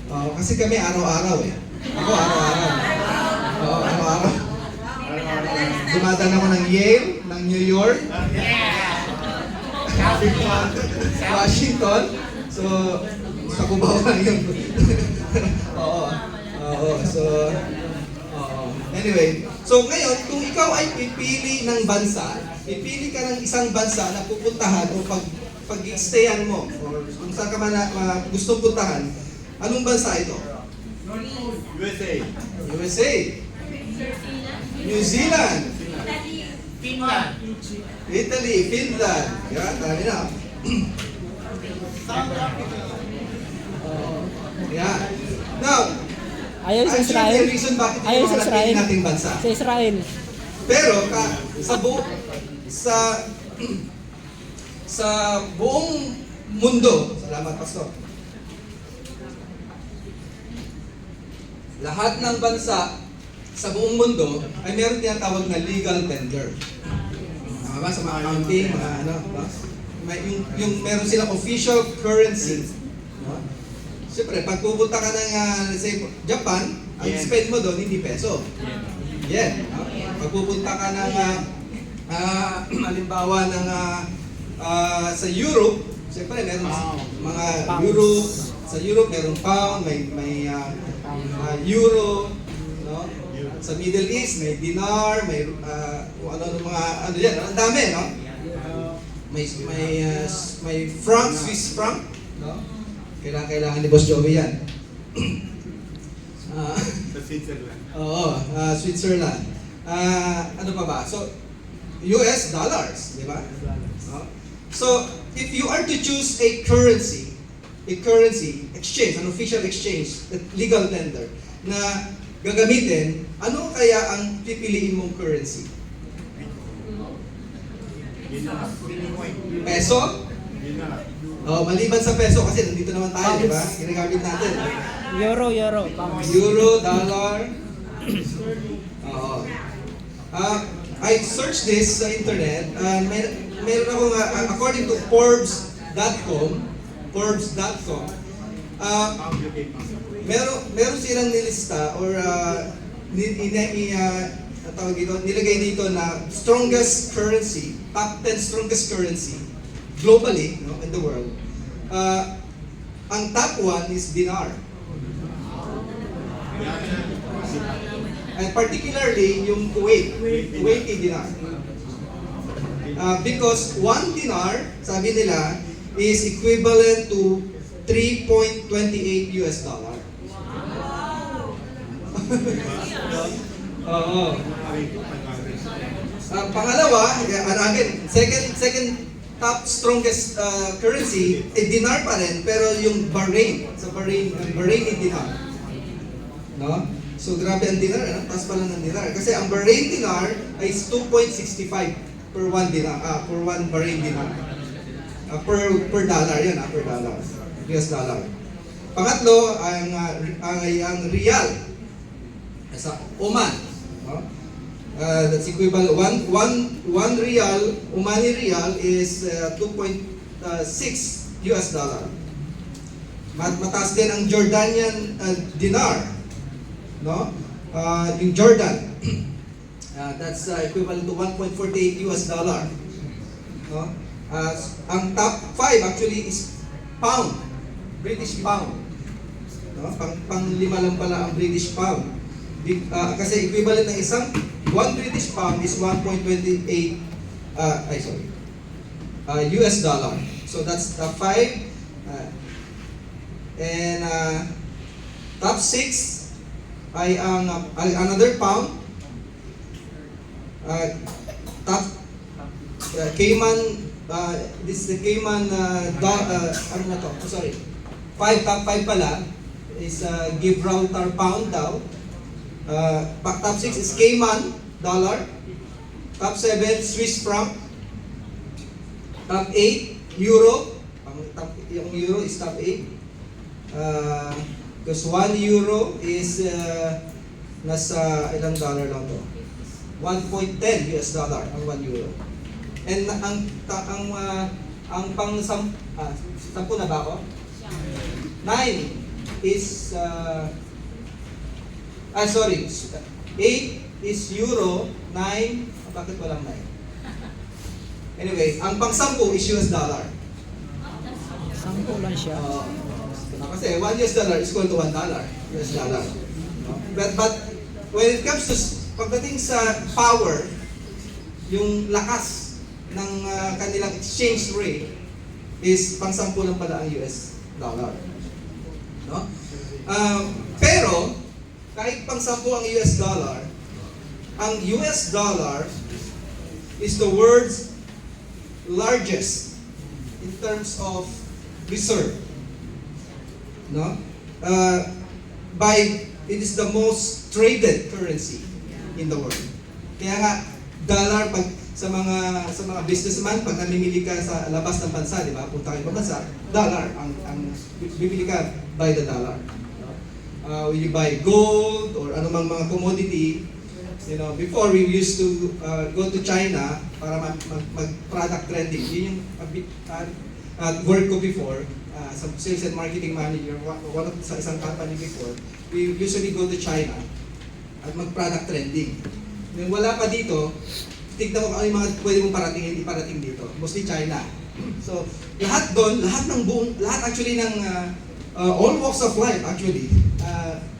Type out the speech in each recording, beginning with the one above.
Ah, kasi kami araw-araw eh. Ako araw-araw. Oo, araw-araw. Dumadaan ako ng Yale, ng New York, Washington. So, sa Cubao lang yun. Oo. Oo. So, oo. Anyway, so ngayon, kung ikaw ay pipili ng bansa, pipili ka ng isang bansa na pupuntahan o pag-stayan mo, or kung saan ka man gustong puntahan, anong bansa ito? USA. USA. New Zealand. Finland. Italy, Finland. Yan, dami na. South Africa. Yan. Now, Ayaw sa I'm sure Israel. may reason bakit Ayaw ito sa ang Israel. napili nating bansa. Sa Israel. Pero sa buong mundo, salamat Pastor. Lahat ng bansa sa buong mundo ay meron tinatawag na legal tender. Tama ba? Sa mga accounting, mga ano, ba? Yung meron silang official currency. No? Siyempre, pag pupunta ka ng, let's say, Japan, ang spend mo doon, hindi peso. Yen. No? Pag pupunta ka ng, halimbawa ng, sa Europe, siyempre, meron mga Euro, sa Europe, meron pound, may euro, no? Sa Middle East, may dinar, may kung ano mga ano yan, ang dami, no? May franc, Swiss franc, no? Kailangan ni Boss Joey yan. Sa Switzerland. Oo, Switzerland. Ano pa ba? So, US dollars, di ba? No? So, if you are to choose a currency exchange, an official exchange, legal tender, na gagamitin, ano kaya ang pipiliin mong currency? Peso? Oh, maliban sa peso kasi nandito naman tayo, di ba? Ginagamit natin. Euro. Euro, dollar. Oo. I searched this sa internet and meron akong, according to Forbes.com, meron silang nilista or nilagay dito na strongest currency, top 10 strongest currency globally, no, in the world. Ang top one is dinar. And particularly yung Kuwaiti dinar. Because 1 dinar, sabi nila, is equivalent to 3.28 US dollar. Oo. Pangalawa, again, second top strongest currency, dinar pa rin, pero yung Bahrain, Bahraini dinar. No? So grabe ang dinar, taas pa lang ng dinar. Kasi ang Bahrain dinar ay 2.65 per 1 dinar, per 1 Bahrain dinar. Per dollar yan, per dollar. US dollar. Pangatlo, ang real sa Oman. No? That's equivalent, one real, Omani real is 2.6 US dollar. Mataas din ang Jordanian dinar. No? Yung Jordan, that's equivalent to 1.48 US dollar. No? Ang top 5 actually is pound, British pound. No? Pang lima lang pala ang British pound. Kasi equivalent ng isang 1 British pound is 1.28 US dollar. So that's the 5 and top 6 ay ang another pound, top Cayman, this is the Cayman ano na to? Oh, sorry. Top 5 pala is Gibraltar pound daw. Top 6 is Cayman dollar. Top 7 Swiss franc. Top 8 euro. Yung euro is top 8. Because 1 euro is nasa ilang dollar lang to? 1.10 US dollar ang 1 euro. And ang pang sampu na ba ako? 9 is, 8 is euro, 9, bakit walang 9? Anyway, ang pang-10 is US dollar. Sampo lang siya. Kasi 1 US dollar is equal to $1 US dollar. But when it comes to, pagdating sa power, yung lakas ng kanilang exchange rate is pang-10 lang pala ang US dollar. No? Pero, kahit pang-10 ang US dollar is the world's largest in terms of reserve. No? It is the most traded currency in the world. Kaya nga, dollar pag sa mga businessman, pag namimili ka sa labas ng bansa, di ba? Punta kayo sa bansa, dollar ang bibili ka by the dollar. When you buy gold or anumang mga commodity, before we used to go to China para mag-product trending. Yun yung work ko before, sa sales and marketing manager, sa isang company before, we usually go to China at mag-product trending. Nung wala pa dito, tignan mo kung ano yung mga pwede mong paratingin, iparating dito. Mostly China. So, lahat doon, lahat actually ng all walks of life actually,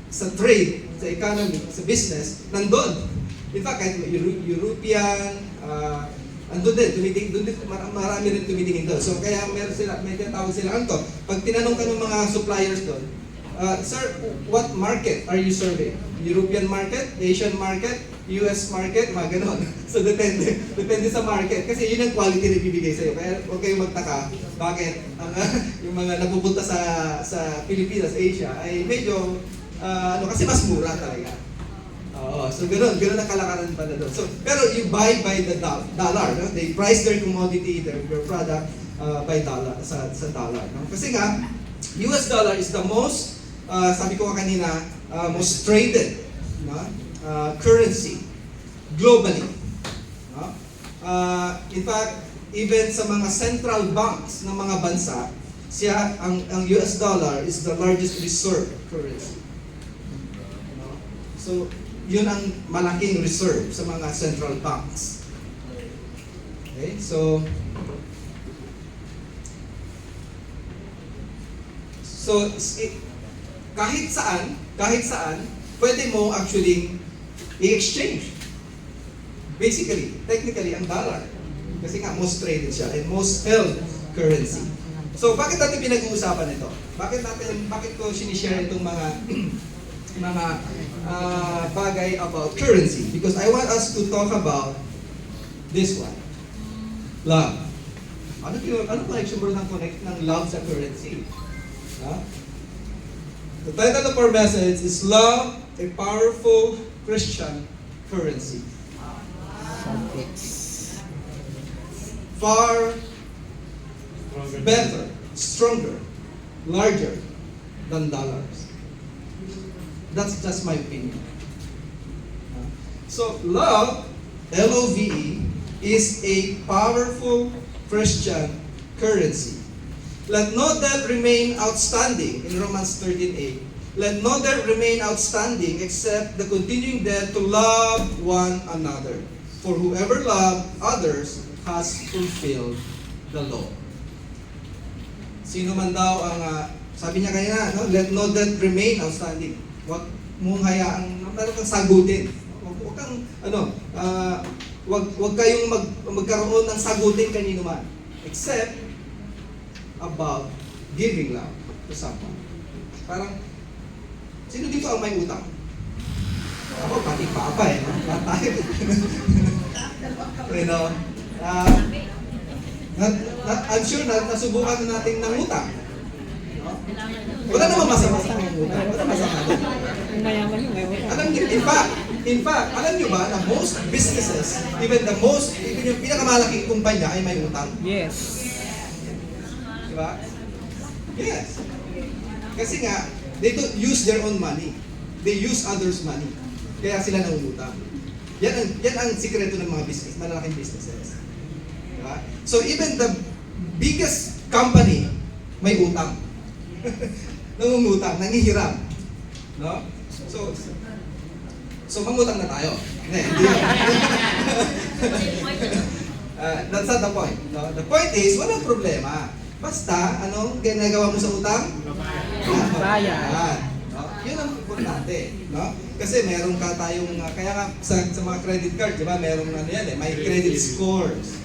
sa trade, sa economy, sa business, nandun. In fact, kahit European, andun din, marami rin tumitingin doon. So, kaya may tinatawag sila, to, pag tinanong ka ng mga suppliers doon, sir, what market are you serving? European market, Asian market, US market, mga ganon. So depende sa market. Kasi yun ang quality na ibibigay sa'yo. Kaya huwag kayong magtaka, bakit yung mga napupunta sa Pilipinas, Asia, ay medyo, kasi mas mura talaga. So ganon ang kalakaran pala doon. So, pero you buy by the dollar. No? They price their commodity, their product by dollar, sa dollar. No? Kasi nga, US dollar is the most, sabi ko kanina, most traded currency globally. No? In fact, even sa mga central banks ng mga bansa, ang US dollar is the largest reserve currency. No? So, yun ang malaking reserve sa mga central banks. Okay? So kahit saan, pwede mo actually i-exchange. Basically, technically, ang dollar. Kasi nga, most traded siya and most held currency. So, bakit natin pinag-uusapan ito? Bakit ko sinishare itong mga bagay about currency? Because I want us to talk about this one. Love. Ano connection mo ng love sa currency? Huh? The title of our message is Love, a Powerful Christian Currency. Far better, stronger, larger than dollars. That's just my opinion. So, love, L-O-V-E, is a powerful Christian currency. Let no debt remain outstanding in Romans 13:8. Let no debt remain outstanding except the continuing debt to love one another. For whoever loves others has fulfilled the law. Sino man daw ang, sabi niya kanina, no? Let no debt remain outstanding. Huwag mong hayaang, meron kang sagutin. Huwag kang, huwag kayong magkaroon ng sagutin kanino man. Except about giving love to someone. Parang, sino dito ang may utang? Ako, pati papa eh. No? Lahat tayo. I'm sure na nasubukan na natin ng utang. No? Wala namang masama sa utang. Wala masama doon. Yung mayaman yung may utang. In fact, alam nyo ba na most businesses, even yung pinakamalaking kumpanya ay may utang? Yes. Diba? Yes. Kasi nga, they don't use their own money. They use others' money. Kaya sila nangungutang. Yan ang sikreto ng mga business, malalaking businesses. Diba? So even the biggest company may utang. nangungutang, nangihiram. No? So mangutang na tayo. Hindi. That's not the point. No? The point is, walang problema. Basta, anong ginagawa mo sa utang? Bayad. No? Yun ang importante. No? Kasi meron ka tayong, kaya nga sa mga credit card, di ba, meron ano yan may credit scores.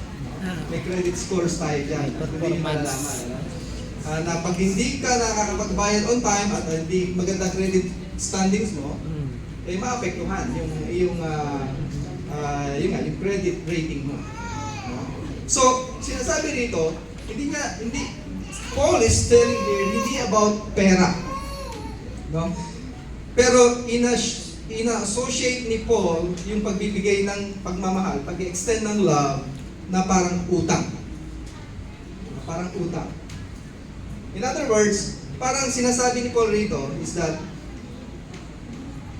May credit scores tayo dyan. Hindi nyo malalaman. Ano? Na pag hindi ka nakakapagbayad on time at hindi maganda credit standings mo, eh maapektuhan yung credit rating mo. No? So, sinasabi rito, Paul is telling here, hindi about pera. No? Pero ina-associate ni Paul yung pagbibigay ng pagmamahal, pag-extend ng love na parang utang. Parang utang. In other words, parang sinasabi ni Paul rito is that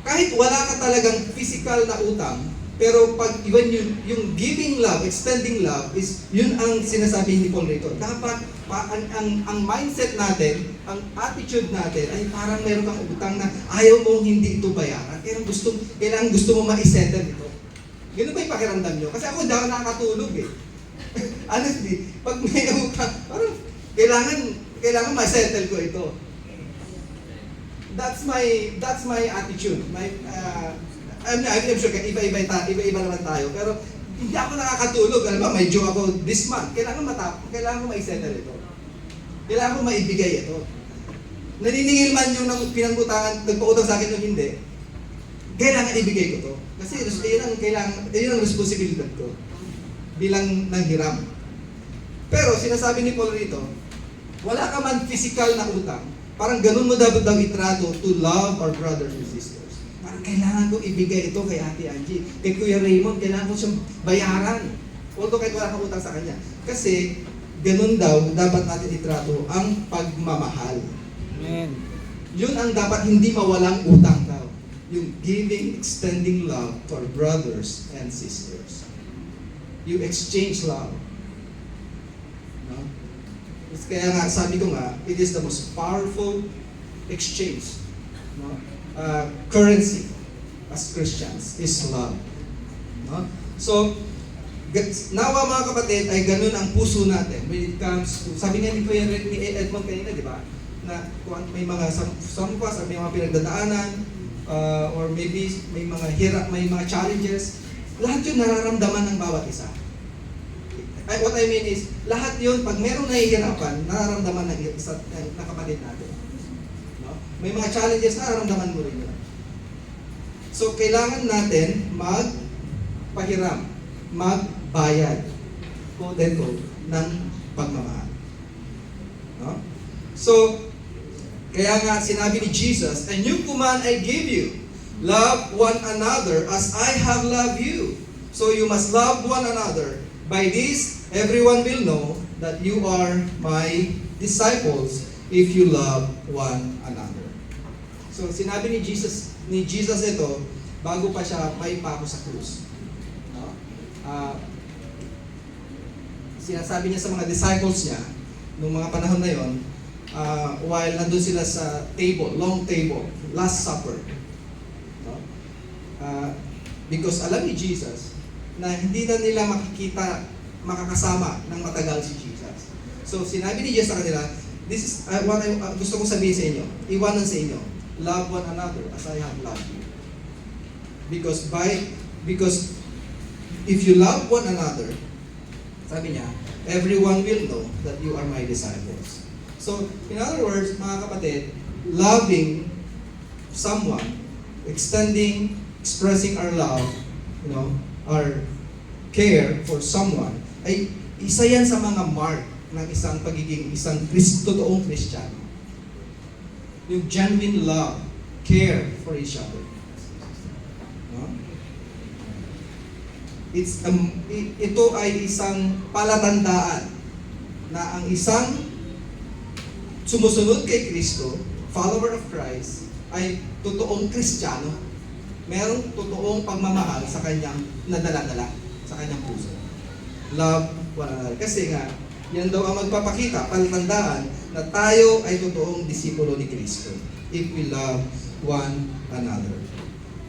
kahit wala ka talagang physical na utang, pero pag even yung giving love, extending love, is yun ang sinasabi ni Paul rito. Dapat ang mindset natin, ang attitude natin ay parang meron kang utang na ayaw mong hindi ito bayaran. Kailangan gusto mo ma-settle ito. Ganun ba yung pakiramdam nyo? Kasi ako hindi ako nakakatulog eh. Honestly, pag may utang, parang kailangan ma-settle ko ito. That's my attitude. I'm sure iba-iba naman tayo, pero hindi ako nakakatulog. Alam mo, may due ako this month. Kailangan ko ma-settle ito. Kailangan ko maibigay ito. Naniningil man yung pinangkutangan, nagpautang sa akin o hindi, kailangan ibigay ko to. Kasi yun ang responsibilidad ko bilang nanghiram. Pero sinasabi ni Paul rito, wala ka man physical na utang, parang ganun mo dapat daw itrato to love our brothers and sisters. Parang kailangan ko ibigay ito kay Ate Angie, kay Kuya Raymond, kailangan ko siyang bayaran. Although kahit wala kang utang sa kanya. Kasi ganun daw dapat natin itrato ang pagmamahal. Amen. Yun ang dapat hindi mawalang utang daw. Yung giving, extending love to our brothers and sisters. You exchange love. No? Kaya nga, sabi ko nga, it is the most powerful exchange. No? Currency as Christians is love. No? So, nawa mga kapatid, ay ganun ang puso natin when it comes to, sabi nga ni Edmond kanina, di ba? Na kung may mga sampas, may mga pinagdadaanan, or maybe may mga hirap, may mga challenges, lahat yun nararamdaman ng bawat isa. What I mean is, lahat yun, pag merong nahihirapan, nararamdaman ng kapatid natin. No? May mga challenges, nararamdaman mo rin yun. So, kailangan natin magpahiram, magbayad, quote and quote, ng pagmamahal. No? So, kaya nga sinabi ni Jesus, "A new command I give you, love one another as I have loved you. So you must love one another. By this, everyone will know that you are my disciples if you love one another." So sinabi ni Jesus ito bago pa siya maipako sa krus. No? Sinasabi niya sa mga disciples niya nung mga panahon na yon, while nandun sila sa table, long table, Last Supper. No? Because alam ni Jesus na hindi na nila makakasama ng matagal si Jesus. So sinabi ni Jesus sa kanila, this is what gusto kong sabihin sa inyo, iwanan sa inyo, love one another as I have loved you. Because if you love one another, sabi niya, everyone will know that you are my disciples. So, in other words, mga kapatid, loving someone, expressing our love, our care for someone, ay isa yan sa mga mark ng isang totoong Kristiyano. Yung genuine love, care for each other. No? Ito ay isang palatandaan na ang isang sumusunod kay Kristo, follower of Christ, ay totoong Kristiyano. Merong totoong pagmamahal sa kanyang nadala-dala, sa kanyang puso. Love one another. Kasi nga, yan daw ang magpapakita, palatandaan na tayo ay totoong disipulo ni Kristo if we love one another.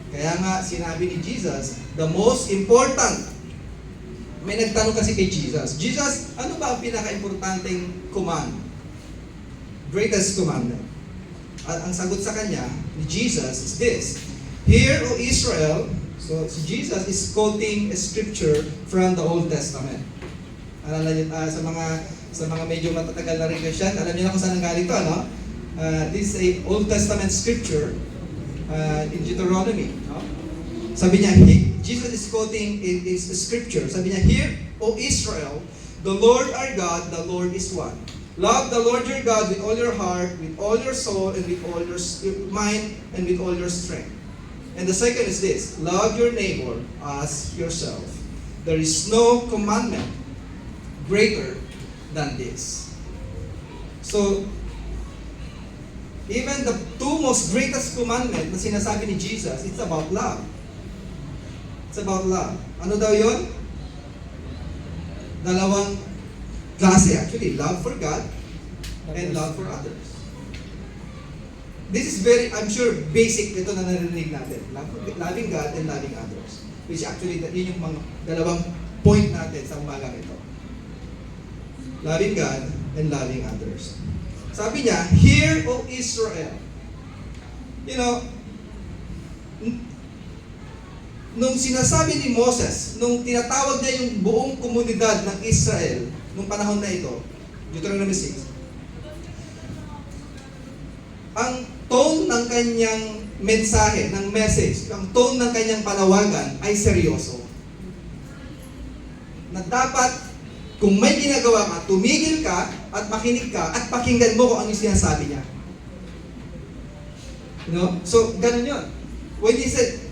Kaya nga, sinabi ni Jesus, the most important. May nagtanong kasi kay Jesus, Jesus, ano ba ang pinaka-importanting command? Greatest commandment. At ang sagot sa kanya, ni Jesus, is this. Hear, O Israel, so si Jesus is quoting a scripture from the Old Testament. Alala niyo, sa mga medyo matatagal na rin Christian, alam niyo na kung saan nanggaling to, no? This is a Old Testament scripture in Deuteronomy. No? Sabi niya, Jesus is quoting is scripture. Sabi niya, Hear, O Israel, the Lord our God, the Lord is one. Love the Lord your God with all your heart, with all your soul, and with all your mind, and with all your strength. And the second is this, love your neighbor as yourself. There is no commandment greater than this. So, even the two most greatest commandment na sinasabi ni Jesus, it's about love. It's about love. Ano daw yun? Dalawang klase actually. Love for God and love for others. This is very, I'm sure, basic ito na narinig natin. Loving God and loving others. Which actually, yun yung mga dalawang point natin sa umagang ito. Loving God and loving others. Sabi niya, Hear, O Israel. You know, nung sinasabi ni Moses, nung tinatawag niya yung buong komunidad ng Israel, nung panahon na ito, Deuteronomy 6, ang tone ng kanyang mensahe, ng message, ang tone ng kanyang panawagan ay seryoso. Na dapat, kung may ginagawa ka, tumigil ka at makinig ka at pakinggan mo kung ano yung sinasabi niya. You know? So, ganun yun. When he said,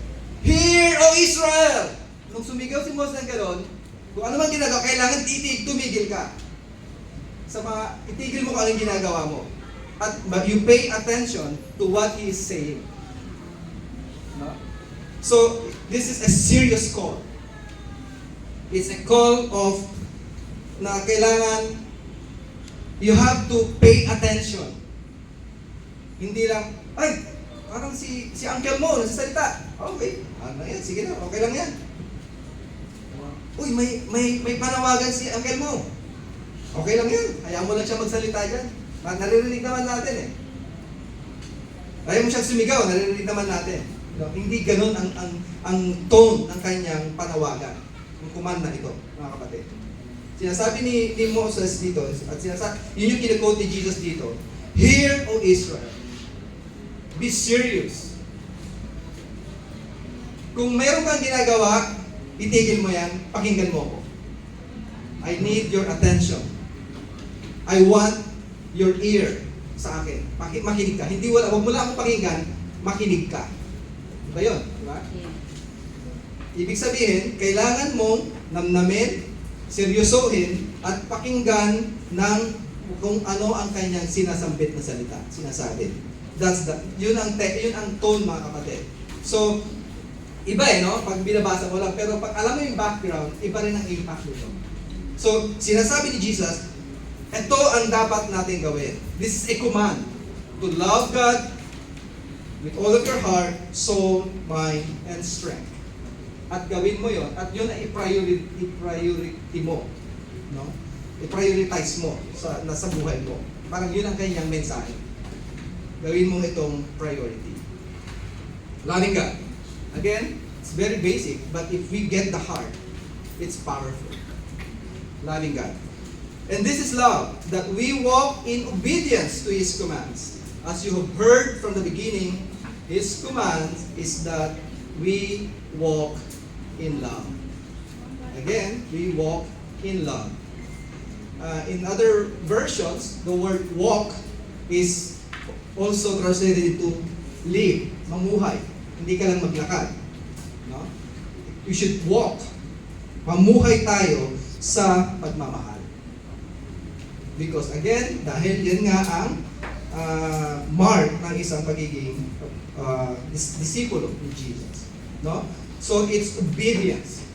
Hear, O Israel! Nung sumigaw si Moses ng gano'n, kung ano man ginagawa, kailangan tumigil ka. Sa itigil mo kung ano yung ginagawa mo. At you pay attention to what he is saying. No? So, this is a serious call. It's a call of na kailangan you have to pay attention. Hindi lang, ay, parang si uncle mo nagsasalita. Okay, ano yan, sige na, okay lang yan. Uy, may panawagan si uncle mo. Okay lang yan, hayaan mo lang siya magsalita dyan. Naririnig naman natin eh. Ayaw mo siyang sumigaw, naririnig naman natin. No? Hindi ganun ang tone ng kanyang panawagan. Yung command na ito, mga kapatid. Sinasabi ni Moses dito, at yun yung kine-quote ni Jesus dito, Hear, O Israel. Be serious. Kung mayroon kang ginagawa, itigil mo yan, pakinggan mo ko. I need your attention. I want your ear sa akin. Makinig ka. Huwag mo lang akong pakinggan, makinig ka. Diba yun? Diba? Ibig sabihin, kailangan mong namnamin, seryosohin, at pakinggan ng kung ano ang kanyang sinasambit na salita, sinasabi. Yun ang tone, mga kapatid. So, iba no? Pag binabasa mo lang, pero pag alam mo yung background, iba rin ang impact nito. So, sinasabi ni Jesus, ito ang dapat natin gawin. This is a command to love God with all of your heart, soul, mind, and strength. At gawin mo yon, at yun ay i-priority mo. No? I-prioritize mo nasa buhay mo. Parang yun ang kanyang mensahe. Gawin mo itong priority. Loving God. Again, it's very basic, but if we get the heart, it's powerful. Loving God. And this is love, that we walk in obedience to His commands. As you have heard from the beginning, His command is that we walk in love. Again, we walk in love. In other versions, the word walk is also translated into live, mamuhay. Hindi ka lang maglakad. No? You should walk. Mamuhay tayo sa pagmamahal. Because again, dahil yan nga ang mark ng isang pagiging disipulo ni Jesus. No? So it's obedience.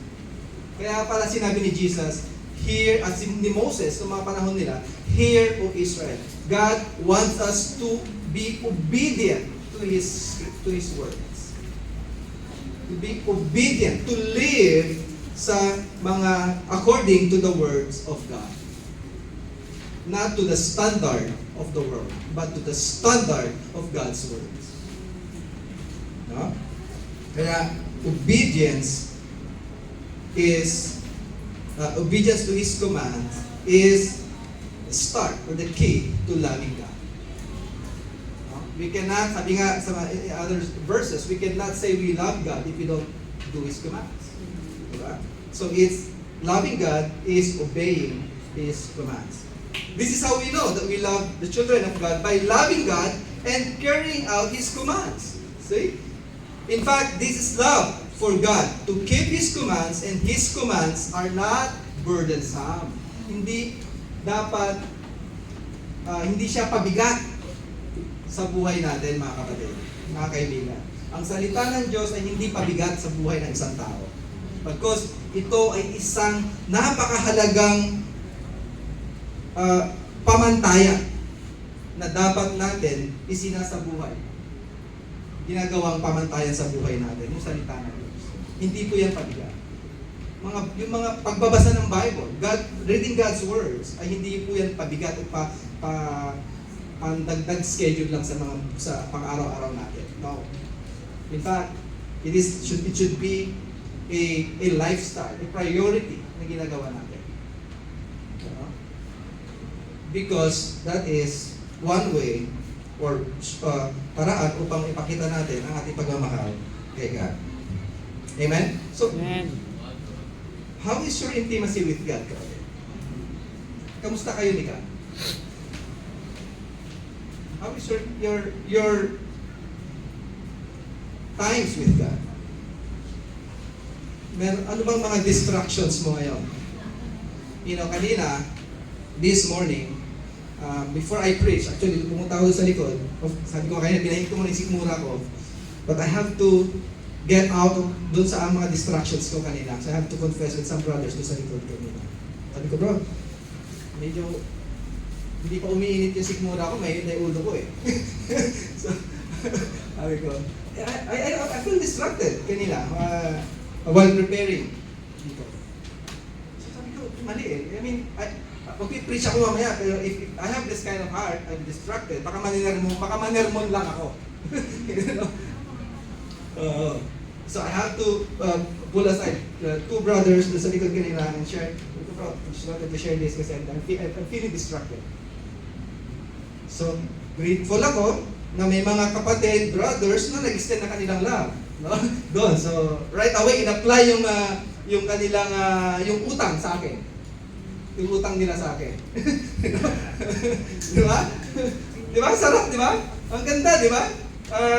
Kaya pala sinabi ni Jesus, hear, at ni Moses, sa mga panahon nila, Hear, O Israel. God wants us to be obedient to His words. To be obedient, to live sa mga according to the words of God. Not to the standard of the world, but to the standard of God's words. No? Kaya obedience to His commands is the start or the key to loving God. No? We cannot, sabi nga sa other verses, we cannot say we love God if we don't do His commands. Diba? So it's loving God is obeying His commands. This is how we know that we love the children of God, by loving God and carrying out His commands. See? In fact, this is love for God, to keep His commands, and His commands are not burdensome. Hindi dapat, hindi siya pabigat sa buhay natin, mga kapatid, mga kaibigan. Ang salita ng Diyos ay hindi pabigat sa buhay ng isang tao. Because ito ay isang napakahalagang pamantayan na dapat natin isinasabuhay. Ginagawang pamantayan sa buhay natin, yung salita ng Diyos. Hindi po yan pabigat. Yung mga pagbabasa ng Bible, reading God's words, ay hindi po yan pabigat o dagdag schedule lang sa pang-araw-araw natin. No. In fact, it should be a lifestyle, a priority na ginagawa natin. Because that is one way or paraan upang ipakita natin ang ating pagmamahal kay God. Amen? So, Amen. how is your intimacy with God? Kamusta kayo ni God? How is your times with God? Ano bang mga distractions mo ngayon? Kanina, this morning, before I preach, actually, pumunta ako sa likod. Sabi ko kanina, pinahig ko muna yung sikmura ko. But I have to get out dun sa mga distractions ko kanina. So I have to confess with some brothers dun sa likod kanina. Sabi ko, bro, medyo hindi pa umiinit yung sikmura ko, may ulo ko eh. So, sabi ko, I feel distracted kanina while preparing dito. So sabi ko, mali eh. I mean, mag-preach ako mamaya, pero if I have this kind of heart, I'm distracted, baka manermon lang ako. So I have to pull aside two brothers doon sa likod kanina and share. I just wanted to share this kasi I'm feeling distracted. So, grateful ako na may mga kapatid, brothers na nag-extend na kanilang love. No? Doon. So, right away, in-apply yung kanilang, yung utang sa akin. Yung utang nila sa akin. Di ba? Di ba? Sarap, di ba? Ang ganda, di ba?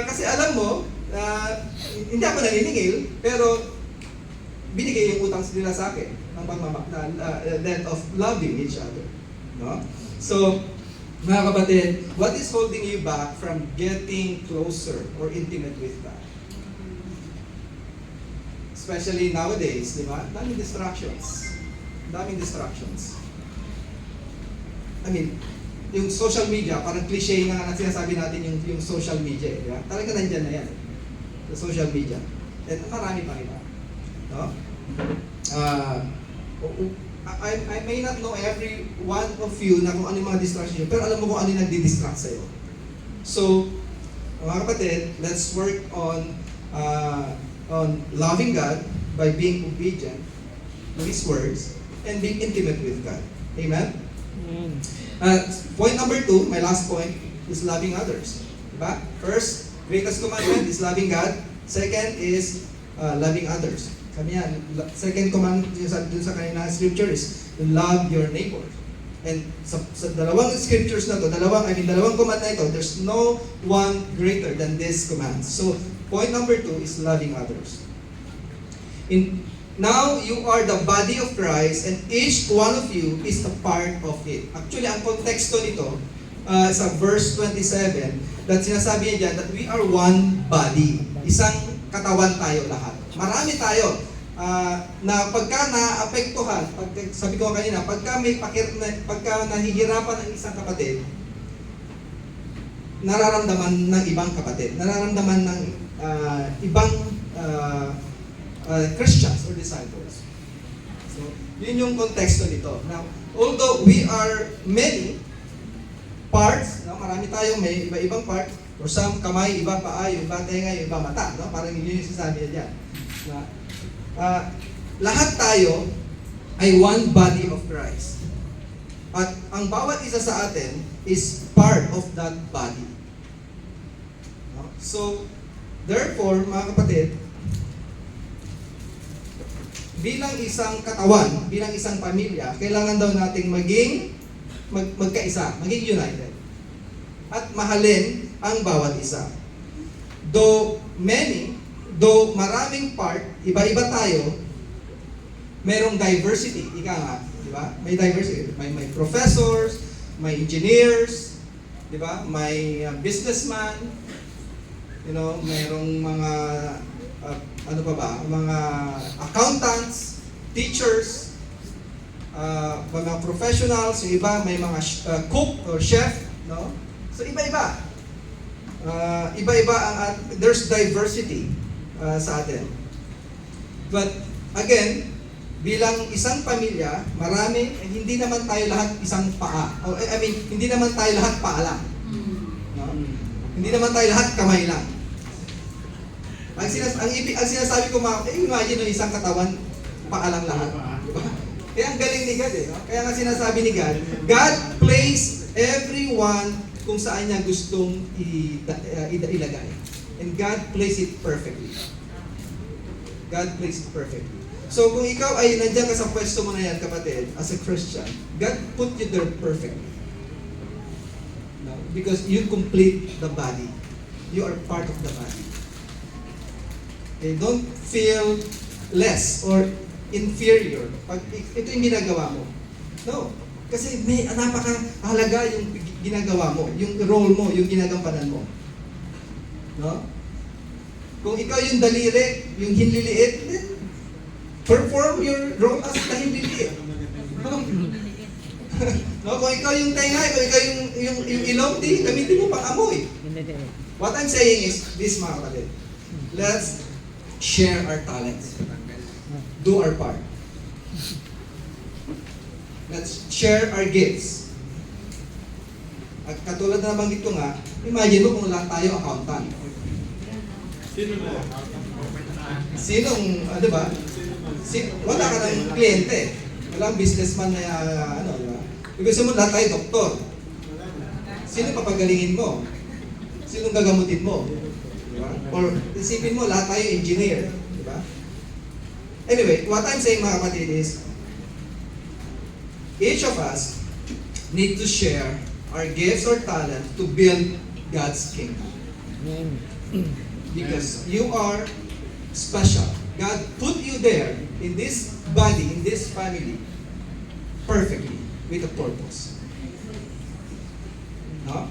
Kasi alam mo, hindi ako naniningil, pero binigay yung utang nila sa akin ng that of loving each other. No? So, mga kapatid, what is holding you back from getting closer or intimate with God? Especially nowadays, di ba? Daming distractions. I mean, yung social media, parang cliche na sinasabi natin yung social media, di ba? Talaga nandyan na yan. The social media. And marami pa rin. No? I may not know every one of you na kung ano yung mga distractions nyo, pero alam mo kung ano yung nagdi-distract sa'yo. So, mga kapatid, let's work on loving God by being obedient to His words and being intimate with God. Amen? Amen. Point number 2, my last point, is loving others. Diba? First, greatest commandment is loving God. Second is loving others. Sabi niya, second command dun sa kanina scripture is love your neighbor. And sa dalawang scriptures na to, dalawang command na ito, there's no one greater than this command. So, point number 2 is loving others. Now, you are the body of Christ and each one of you is a part of it. Actually, ang konteksto nito, sa verse 27, that sinasabi niya dyan that we are one body. Isang katawan tayo lahat. Marami tayo. na pagka naapektuhan, sabi ko kanina, pagka nahihirapan ang isang kapatid, nararamdaman ng ibang kapatid, nararamdaman ng ibang Christians or disciples. So, yun yung konteksto nito. Now, although we are many parts, no? Marami tayong may iba-ibang part, or some kamay, iba paa, yung iba tenga, yung iba mata, no? Parang yun yung sinasabi niya dyan. Lahat tayo ay one body of Christ. At ang bawat isa sa atin is part of that body. No? So, therefore, mga kapatid, bilang isang katawan, bilang isang pamilya, kailangan daw nating magkaisa, maging united. At mahalin ang bawat isa. Though maraming part, iba-iba tayo, merong diversity, ika nga, di ba? May diversity, may professors, may engineers, di ba? May businessman, merong mga ano pa ba? Mga accountants, teachers, mga professionals, yung iba may mga cook or chef, no? So iba-iba. Iba-iba there's diversity sa atin. But again, bilang isang pamilya, hindi naman tayo lahat isang paa. Hindi naman tayo lahat paa lang. No? Hindi naman tayo lahat kamay lang. Ang sinasabi ko, imagine yung isang katawan, paa lang lahat. Diba? Kaya ang galing ni God no? Kaya nga sinasabi ni God, God placed everyone kung saan niya gustong ilagay. And God placed it perfectly. God placed it perfectly. So kung ikaw ay nandiyan ka sa pwesto mo na yan, kapatid, as a Christian, God put you there perfectly. No? Because you complete the body. You are part of the body. Okay, don't feel less or inferior pag ito yung ginagawa mo. No. Kasi may napakahalaga yung ginagawa mo, yung role mo, yung ginagampanan mo. No? Kung ikaw yung daliri, yung hinliliit, then perform your role as the hinliliit. No? Kung ikaw yung tenga, kung ikaw yung ilong, gamitin mo pang amoy. What I'm saying is, this mga kapatid, let's share our talents. Do our part. Let's share our gifts. At katulad na nabanggit ko nga, imagine mo kung lahat tayo accountant. Sino ba? Di ba? Wala ka ng kliyente. Walang businessman na, di ba? Ibig sabihin mo, lahat tayo doktor. Sino papagalingin mo? Sino gagamutin mo? Di ba? Or isipin mo, lahat tayo engineer. Di ba? Anyway, what I'm saying mga kapatid is, each of us need to share our gifts or talent to build God's kingdom. Because you are special. God put you there in this body, in this family, perfectly, with a purpose. No?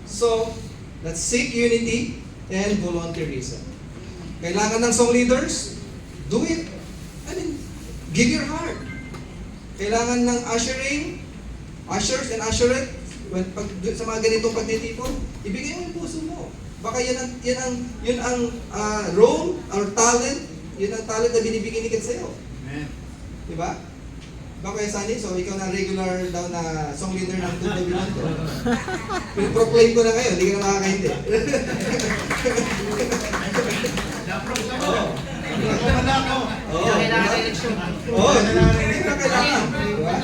So, let's seek unity and volunteerism. Kailangan ng song leaders? Do it. Give your heart. Kailangan ng ushers and usherette, sa mga ganitong pagtitipon, ibigay mo yung puso mo. Baka yun ang role or talent, yun ang talent na binibigay ni God sa'yo. Amen. Diba? Baka kaya Sunny, so ikaw na regular daw na song leader ng Tugda Binanto. Proclaim ko na ngayon, hindi ka na makakahindi. Hindi na kailangan. Diba?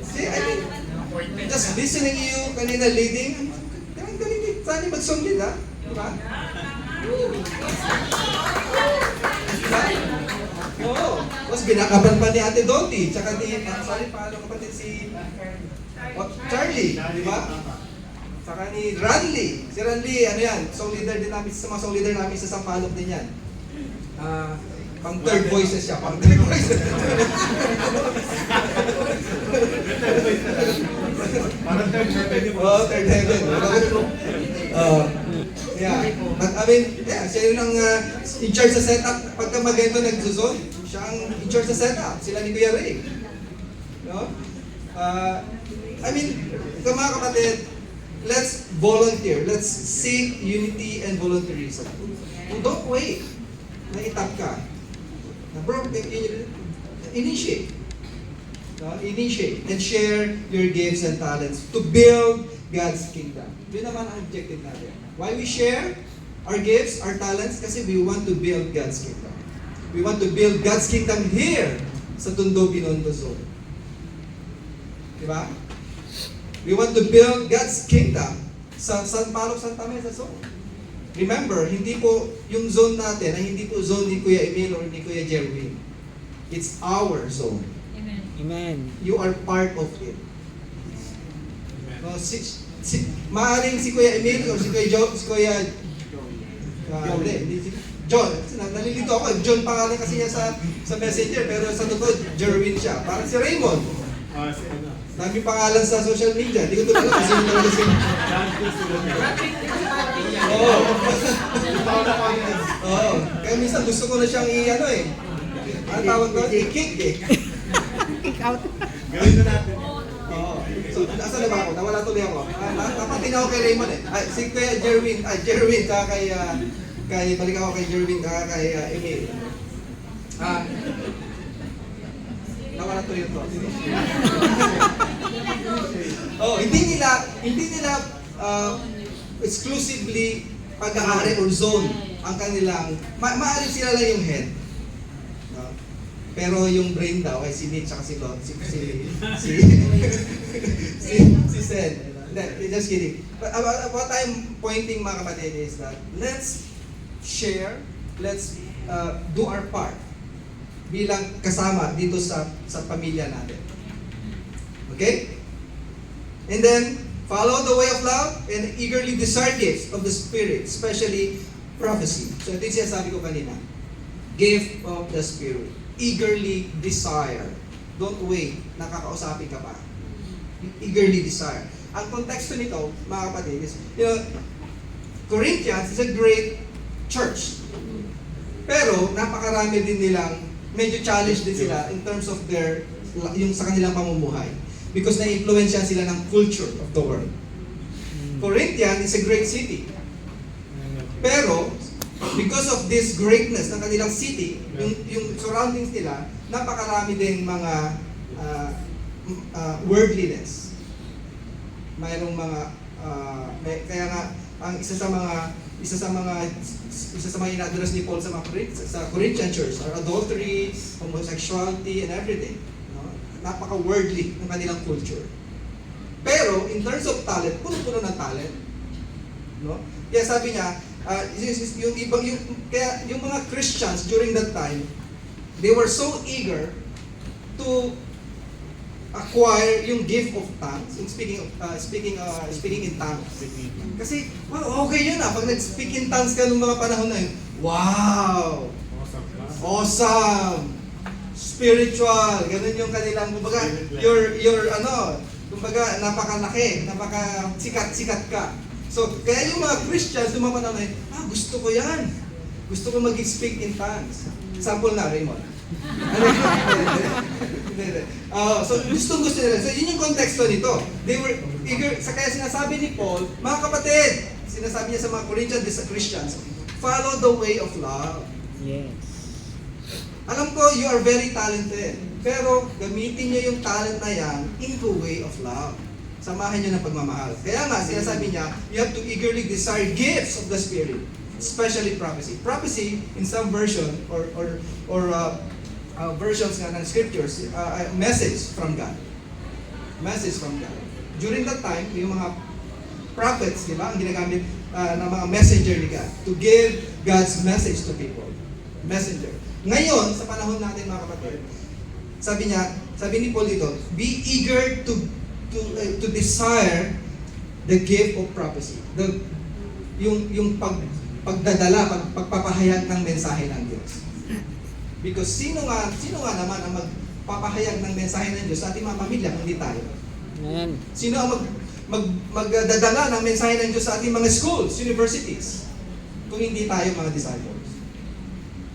See, I mean, just listening to you kanina leading, ang galing ni Sunny mag-song lead, ha? Diba? Oo. Tapos binakapan pa ni Ate Dottie, tsaka ni, sorry, paano kapatid si Charlie, di ba? Tsaka ni Ranley. Si Ranley, ano yan, song leader din namin, sa mga song leader namin sa Sampalok din yan. Pang third voices siya, pang third voices. Parang third heaven yung Oo, third heaven. Yeah. But I mean, yeah, siya yun ang in charge sa setup. Pagka magento nagsusod, Siya ang in charge sa setup. Sila ni Kuya Ray. No? I mean, mga kapatid, let's volunteer. Let's seek unity and volunteerism. Don't wait na itap ka. Bro, initiate. No? Initiate and share your gifts and talents to build God's kingdom. Yun naman ang objective natin. Why we share our gifts, our talents? Kasi we want to build God's kingdom. We want to build God's kingdom here sa Tondo, Binondo Zone. Diba? We want to build God's kingdom sa San Pablo, Santa Mesa Zone. Remember, hindi po yung zone natin ay hindi po zone ni Kuya Emil or ni Kuya Jerwin. It's our zone. Amen. You are part of it. No, maaaring si Kuya Emil o si Kuya Joe, si Kuya John. Nalilito ako. John pangalan kasi niya sa messenger, pero sa totoo, Jerwin siya. Parang si Raymond. Si ano? Daming pangalan sa social media. Hindi ko ito alam kasi yung talaga si... Oo. Oo. Kaya minsan gusto ko na siyang i-ano eh. Ano tawag doon? I-kick eh. Kick out. Gawin na natin. Oo. So, nasa na ba ako? Nawala tuloy ako. Napatin ako kay Raymond eh. Si Kuya Jerwin, saka balik ako kay Jerwin, saka kay Emil. Nawala tuloy ito. Oh, hindi nila exclusively pag-aari or zone ang kanilang, maaari sila lang yung head. No? Pero yung brain daw ay si Nick tsaka si Lot, si Sed. Just kidding. But what I'm pointing mga kapatid is that let's share, let's do our part bilang kasama dito sa pamilya natin. Okay? And then, follow the way of love and eagerly desire gifts of the Spirit, especially prophecy. So ito yung sinasabi ko kanina. Gift of the Spirit. Eagerly desire. Don't wait. Nakakausapin ka pa. Eagerly desire. Ang konteksto nito, mga kapatid, is, Corinthians is a great church. Pero, napakarami din nilang, medyo challenge din sila in terms of yung sa kanilang pamumuhay. Because na-influensya sila ng culture of the world. Corinthian is a great city. Pero, because of this greatness ng kanilang city, yung surroundings nila, napakarami din mga worldliness. Mayroong mga, kaya nga, ang isa sa mga ina-address ni Paul sa Corinthian church are adultery, homosexuality, and everything. Napaka-worldly ng kanilang culture. Pero, in terms of talent, puno-puno ng talent. No? Kaya sabi niya, yung mga Christians during that time, they were so eager to acquire yung gift of tongues, in speaking in tongues. Kasi, well, okay yun pag nag-speak in tongues ka nung mga panahon na yun, wow! Awesome! Spiritual, ganun yung kanilang, kumbaga, kumbaga, napakalaki, napaka-sikat ka. So, kaya yung mga Christians, yung mga panahon na yun, gusto ko yan. Gusto ko mag-speak in tongues. Sample na, Raymond. So, gusto nila. So, yun yung konteksto nito. They were eager, kaya sinasabi ni Paul, mga kapatid, sinasabi niya sa mga Corinthians, sa Christians, follow the way of love. Yes. Alam ko, you are very talented. Pero, gamitin niyo yung talent na yan in the way of love. Samahan niyo ng pagmamahal. Kaya nga, sinasabi niya, you have to eagerly desire gifts of the Spirit, especially prophecy. Prophecy, in some version, or versions nga ng scriptures, message from God. Message from God. During that time, yung mga prophets, di ba, ang ginagamit ng mga messenger ni God to give God's message to people. Messenger. Ngayon, sa panahon natin mga kapatid, sabi ni Paul dito, be eager to desire the gift of prophecy. Yung pagpapahayag ng mensahe ng Diyos. Because sino nga naman ang magpapahayag ng mensahe ng Diyos sa ating mga pamilya, hindi tayo. Amen. Sino ang magdadala ng mensahe ng Diyos sa ating mga schools, universities, kung hindi tayo mga disciples?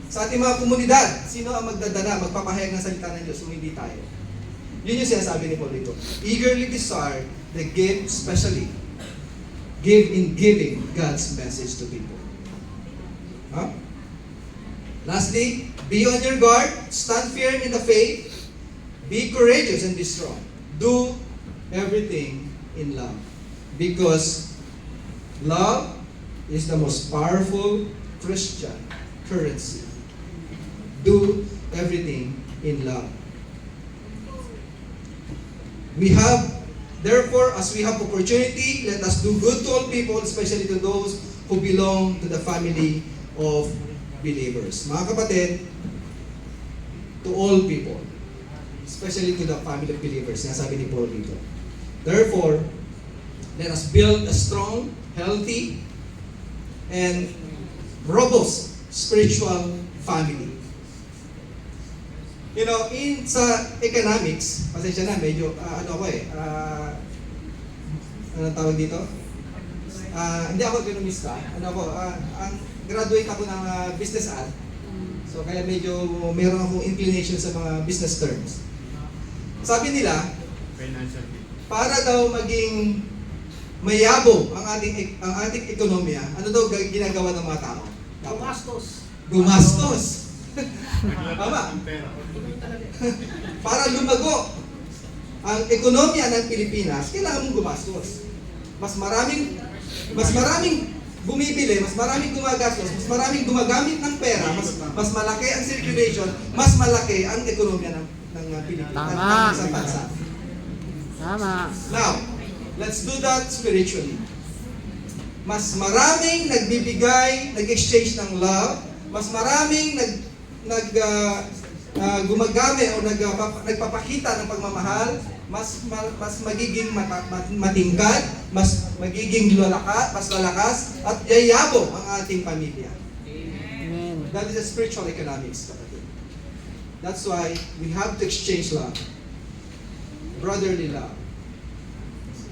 Sa ating mga komunidad, sino ang magdadala, magpapahayag ng salita ng Diyos kung hindi tayo? Yun yung sinasabi ni Paul dito. Eagerly desire the gift, especially give in giving God's message to people. Huh? Lastly, be on your guard, stand firm in the faith, be courageous and be strong. Do everything in love. Because love is the most powerful Christian currency. Do everything in love. We have, therefore, as we have opportunity, let us do good to all people, especially to those who belong to the family of believers. Mga kapatid, to all people, especially to the family of believers, sinasabi ni Paul dito. Therefore, let us build a strong, healthy, and robust spiritual family. You know, sa economics, pasensya na, medyo, anong tawag dito? Hindi ako economista. Graduate ako ng business ad. So, kaya medyo meron akong inclination sa mga business terms. Sabi nila, Financial. para daw maging mayabong ang ating ekonomiya, ano daw ginagawa ng mga tao? Gumastos. Tama. Ang pera. Para lumago ang ekonomiya ng Pilipinas, kailangan mong gumastos. Mas maraming bumibili, mas maraming gumagastos, mas maraming gumagamit ng pera, mas malaki ang circulation, mas malaki ang ekonomiya ng Pilipinas, Tama. ng isang bansa. Tama. Now, let's do that spiritually. Mas maraming nagbibigay, nag-exchange ng love, mas maraming gumagamit o nagpapakita ng pagmamahal, mas magiging matingkad, mas magiging mas lalakas, at yayabong ang ating pamilya. Amen. That is a spiritual economics, kapatid. That's why we have to exchange love. Brotherly love.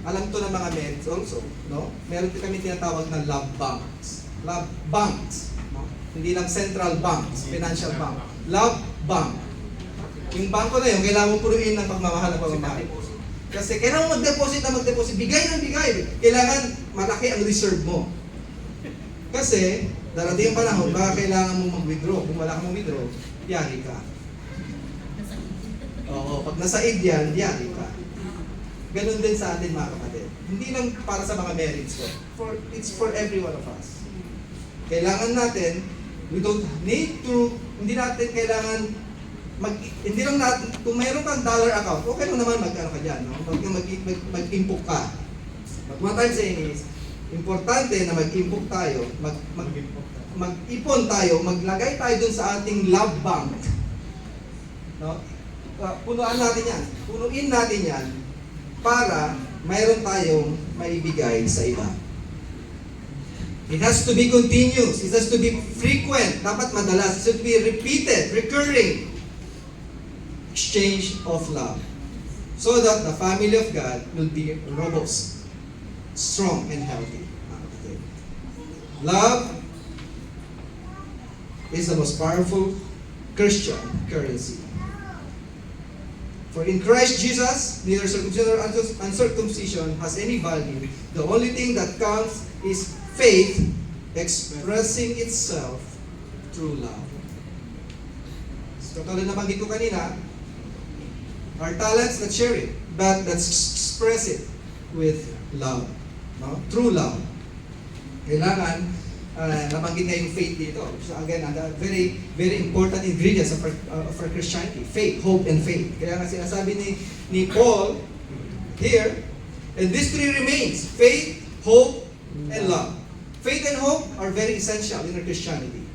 Alam to ng mga men also, no? Meron din kami tinatawag na love banks. Love banks. No? Hindi lang central banks, financial bank. Love bank. Yung bangko na yun, kailangan mo puruin ng pagmamahal ng pagmamahal. Kasi kailangan mag-deposit, bigay ng bigay. Kailangan malaki ang reserve mo. Kasi, darating ang panahon, baka kailangan mo mag-withdraw. Kung wala kang mag-withdraw, yari ka. Oo, pag nasa id yan, yari ka. Ganun din sa atin mga kapatid. Hindi lang para sa mga merits ko. It's for every one of us. Kailangan natin, we don't need to, hindi natin kailangan hindi lang natin, kung mayroon kang dollar account, okay lang naman mag-ano ka dyan, no? Mag-impok ka. But what I'm saying is, importante na mag-impok tayo, mag-ipon tayo, maglagay tayo dun sa ating love bank. No? Punuin natin yan, para mayroon tayong maibigay sa iba. It has to be continuous, it has to be frequent, dapat madalas, it should be repeated, recurring exchange of love, so that the family of God will be robust, strong, and healthy. Love is the most powerful Christian currency. For in Christ Jesus, neither circumcision nor uncircumcision has any value. The only thing that counts is faith expressing itself through love. So, tulad na banggit ko kanina, our talents, let's share it, but let's express it with love, no? True love. Kailangan, nabanggit nga yung faith dito. So again, very, very important ingredients of our Christianity, faith, hope, and faith. Kaya nga sinasabi ni Paul here, and these three remains, faith, hope, and love. Faith and hope are very essential in our Christianity.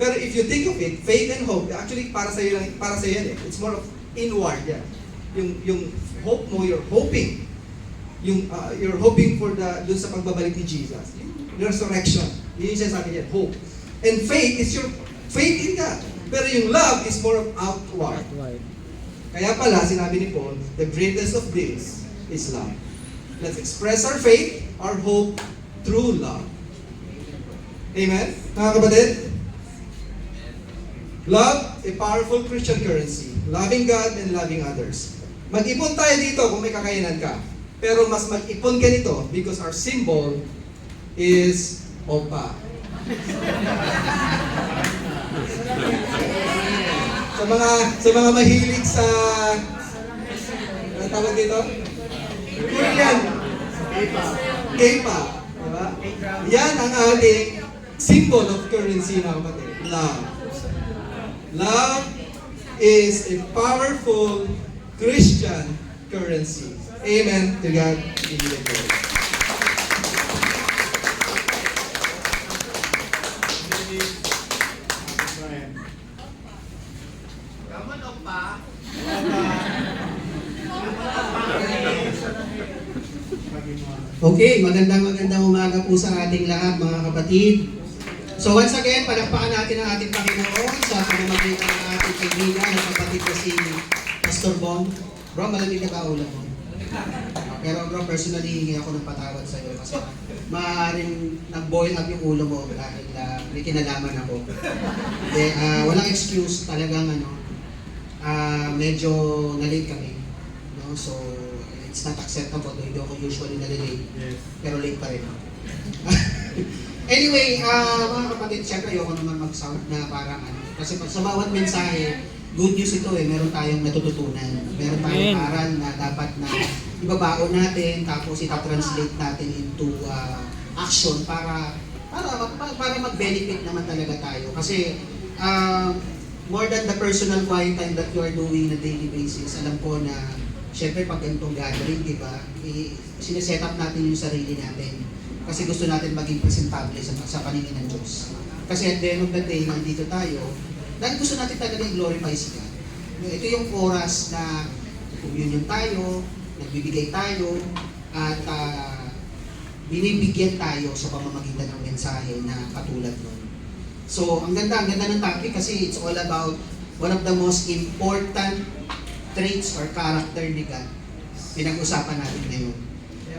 Pero if you think of it, faith and hope, actually para sa iyo yan eh. It's more of inward yan. Yung hope mo, you're hoping. You're hoping for dun sa pagbabalik ni Jesus. Yung resurrection. Yun yung sinasabi niya, hope. And faith is your faith in God. Pero yung love is more of outward. Kaya pala, sinabi ni Paul, the greatest of this is love. Let's express our faith, our hope, through love. Amen? Mga kapatid? Love, a powerful Christian currency. Loving God and loving others. Mag-ipon tayo dito kung may kakayanan ka. Pero mas mag-ipon ka nito because our symbol is OPA. sa mga mahilig sa ano tawag dito? Korean. K-pop. Diba? Yan ang ating symbol of currency na kapatid. Love. Love is a powerful Christian currency. Amen to God be the glory. Okay, magandang umaga po sa ating lahat mga kapatid. So once again, palakpakan natin ang ating Panginoon sa pamamagitan ng ating kaibigan at kapatid ko si Pastor Bong. Bro, malamig na ba ulo mo? Pero bro, personally, hingi ako ng patawad sa iyo kasi maaaring nag-boil up yung ulo mo dahil may kinalaman ako. Walang excuse, talagang medyo na-late kami. No? So, it's not acceptable. Hindi ako usually na-late. Yes. Pero late pa rin ako. Anyway, mga kapatid, syempre ayoko naman mag-sound na parang kasi sa bawat mensahe, good news ito meron tayong natututunan. Meron tayong aral na dapat na ibabaon natin, tapos ita-translate natin into action para mag-benefit naman talaga tayo. Kasi more than the personal quiet time that you are doing on a daily basis, alam ko na syempre pag ganitong gathering, di ba, sineset up natin yung sarili natin. Kasi gusto natin maging presentable sa paningin ng Diyos. Kasi at the end of the day, nandito tayo, dahil gusto natin talaga i-glorify si God. Ito yung oras na communion tayo, nagbibigay tayo, at binibigyan tayo sa pamamagitan ng mensahe na katulad nun. So, ang ganda ng topic kasi it's all about one of the most important traits or character ni God. Pinag-usapan natin ngayon.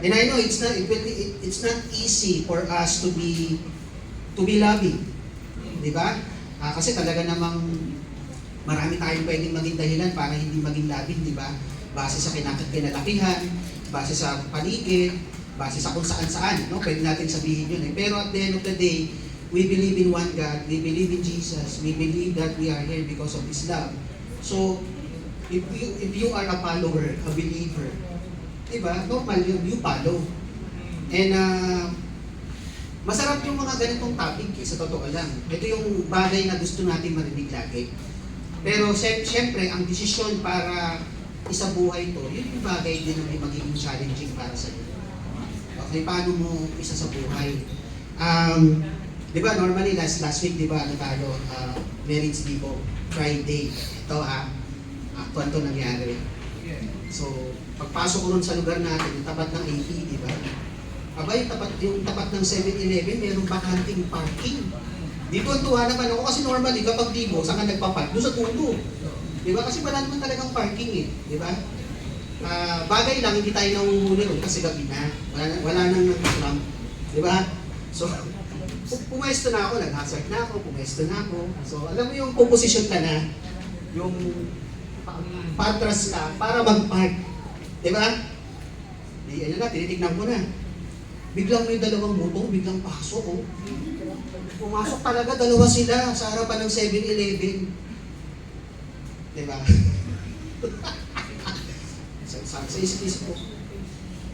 And I know it's not easy for us to be loving. Di ba? Kasi talaga namang marami tayong pwedeng maging dahilan para hindi maging loving, di ba? Base sa kinalakihan, base sa paligid, base sa kung saan-saan, no? Pwede natin sabihin yun Pero at the end of the day, we believe in one God, we believe in Jesus, we believe that we are here because of His love. So, if you are a follower, a believer, diba? Normal yun, you follow. And masarap yung mga ganitong topic sa totoo lang. Ito yung bagay na gusto natin marinig lagi. Pero syempre, ang desisyon para isabuhay to, yun yung bagay din na may magiging challenging para sa iyo. Okay, paano mo isa sa buhay? Diba, normally last week, diba, tayo, marriage libo, Friday. Ito actual to nangyari. So, pagpasok ko ron sa lugar natin, yung tapat ng AP, di ba? Yung tapat ng 7-Eleven, mayroong bakanting parking. Dito ang tuwa naman ako kasi normally kapag di mo, saan ka nagpapark? Doon sa tulo. Di ba? Kasi wala naman talagang parking di ba? Bagay lang, hindi tayo nanguhuli ron kasi gabi na. Wala nang nag-trump. Di ba? So, pumesto na ako, nag-hazard na ako, pumesto na ako. So, alam mo yung composition ka na, yung patras ka para mag-park. Diba? Ano na, tinitignan ko na. Biglang may dalawang motor, biglang pasok. Pumasok talaga, dalawa sila sa harapan ng 7-Eleven. Diba? Sa isip-isip ko,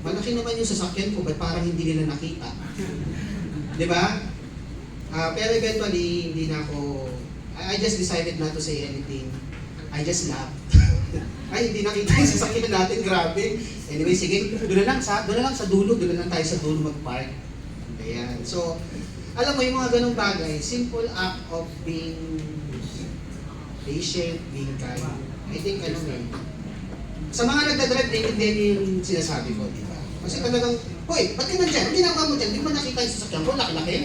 malaki naman yung sasakyan ko, ba't parang hindi nila nakita? Diba? Pero eventually, hindi na ako, I just decided not to say anything. I just laughed. Ay, hindi nakita yung sasakyan natin, grabe. Anyway, sige, doon na lang sa dulo, doon na lang tayo sa dulo mag-park. Ayan. So, alam mo yung mga ganong bagay, simple act of being patient, being kind. I think, sa mga nagdadrive, naiintindihan yung sinasabi ko, di ba? Kasi talagang, hoy, ba't ka nandyan? Ang ginagawa mo dyan? Di ba nakita yung sasakyan ko? Laki-laki.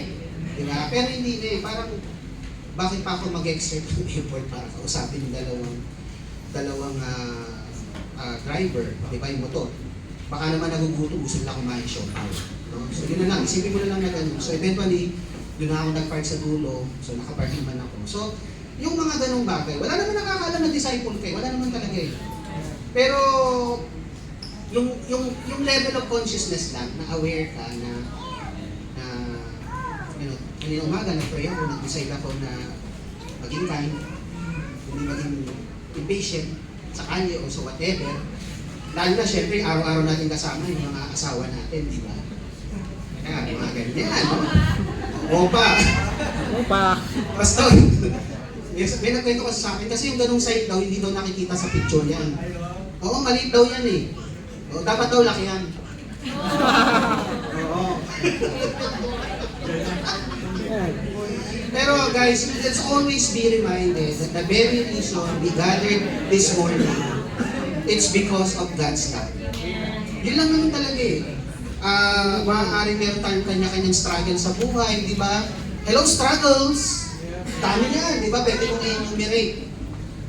Di ba? Pero hindi parang, bakit pa ako mag-exert ng effort para kausapin yung dalawang driver, di ba, yung motor. Baka naman nagugutom, gusto nila kumain siopaw. No? So yun na lang, isipin mo na lang na ganun. So eventually, doon na ako nag-park sa dulo, so nakapark naman ako. So, Yung mga ganong bagay. Wala naman nakakaalam na disciple kayo. Wala naman talaga eh. Pero, yung level of consciousness lang, na aware ka na kanina umaga, nag-pray ako, nag-decide ako na maging kind, hindi maging impatient sa kalye o sa whatever. Lalo na, syempre, araw-araw natin kasama yung mga asawa natin, di ba? Kaya, mga ganyan, no? Opa! Opa. Pastor! May nagkwento kasi sa akin, kasi yung ganung site daw, hindi daw nakikita sa picture yan. Oo, maliit daw yan eh. O, dapat daw laki yan. Oo. Pero guys, let's always be reminded that the very reason we gathered this morning, it's because of God's love. Yun lang naman talaga eh. Maaaring meron tayong kanya-kanyang struggle sa buhay, di ba? Hello, struggles! Dami yan, di ba? Pwede kong i-enumerate.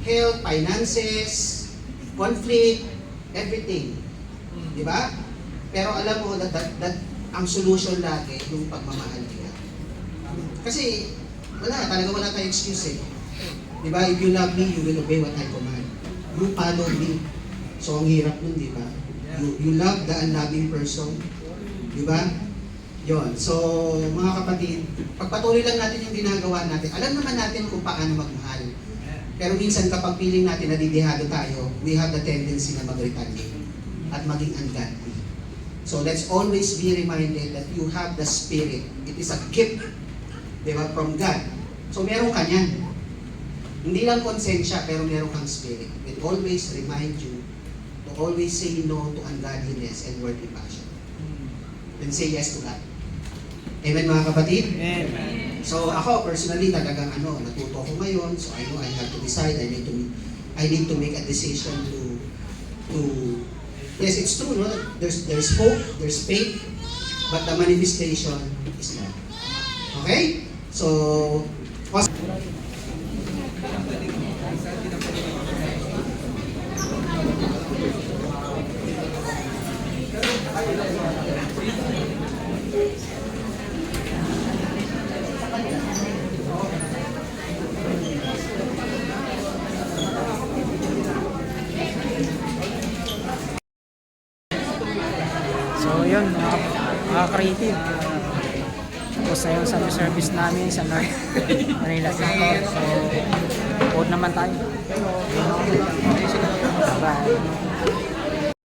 Health, finances, conflict, everything. Di ba? Pero alam mo that ang solution lagi yung pagmamahal niya. Kasi wala tayong excuse eh. Di ba? If you love me, you will obey what I command. You follow me. So ang hirap nun, di ba? You love the unloving person. Di ba? Yon. So, mga kapatid, pagpatuloy lang natin yung ginagawa natin. Alam naman natin kung paano magmahal. Pero minsan kapag feeling natin na didihado tayo, we have the tendency na mag-retaliate at maging ungodly. So let's always be reminded that you have the Spirit. It is a gift, di ba, from God. So meron ka niyan. Hindi lang konsensya, pero meron kang Spirit. It always remind you to always say no to ungodliness and worldly passion. And say yes to God. Amen mga kapatid? Amen. So ako personally talagang natuto ako ngayon. So I know I have to decide. I need to make a decision to yes, it's true, no? There's hope, there's faith, but the manifestation is love. Okay? So So yun, mga creative. Tapos na yung Sunday service namin sa Manila Center. So, vote naman tayo. Bye.